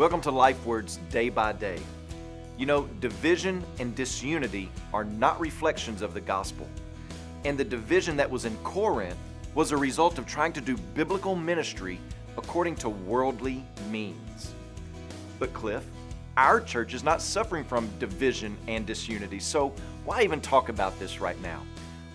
Welcome to Lifeword's Day by Day. You know, division and disunity are not reflections of the gospel. And the division that was in Corinth was a result of trying to do biblical ministry according to worldly means. But Cliff, our church is not suffering from division and disunity, so why even talk about this right now?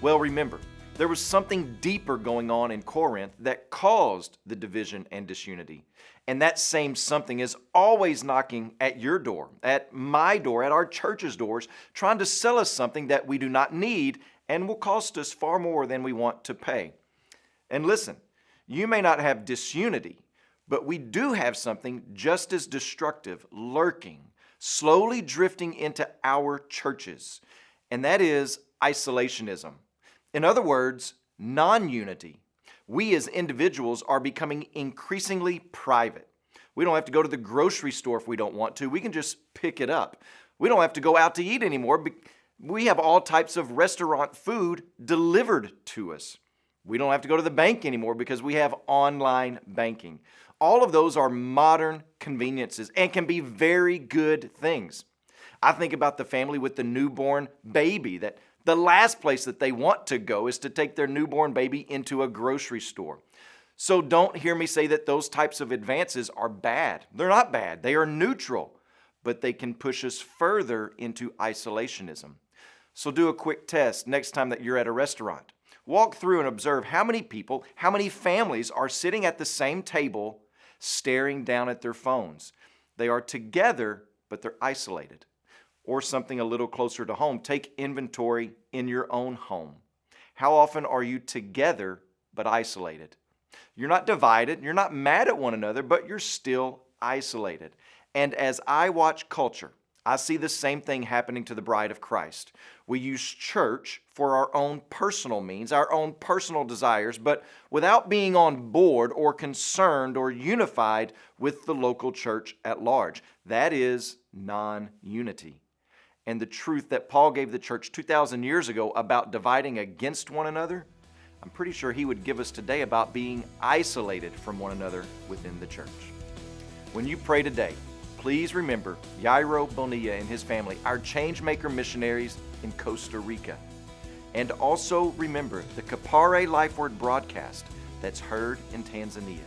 Well, remember, there was something deeper going on in Corinth that caused the division and disunity. And that same something is always knocking at your door, at my door, at our church's doors, trying to sell us something that we do not need and will cost us far more than we want to pay. And listen, you may not have disunity, but we do have something just as destructive lurking, slowly drifting into our churches, and that is isolationism. In other words, non-unity. We as individuals are becoming increasingly private. We don't have to go to the grocery store if we don't want to. We can just pick it up. We don't have to go out to eat anymore. We have all types of restaurant food delivered to us. We don't have to go to the bank anymore because we have online banking. All of those are modern conveniences and can be very good things. I think about the family with the newborn baby that the last place that they want to go is to take their newborn baby into a grocery store. So don't hear me say that those types of advances are bad. They're not bad. They are neutral, but they can push us further into isolationism. So do a quick test next time that you're at a restaurant. Walk through and observe how many people, how many families are sitting at the same table staring down at their phones. They are together, but they're isolated. Or something a little closer to home, take inventory in your own home. How often are you together but isolated? You're not divided, you're not mad at one another, but you're still isolated. And as I watch culture, I see the same thing happening to the bride of Christ. We use church for our own personal means, our own personal desires, but without being on board or concerned or unified with the local church at large. That is non-unity. And the truth that Paul gave the church 2,000 years ago about dividing against one another, I'm pretty sure he would give us today about being isolated from one another within the church. When you pray today, please remember Yairo Bonilla and his family, our Changemaker missionaries in Costa Rica. And also remember the Kapare Lifeword broadcast that's heard in Tanzania.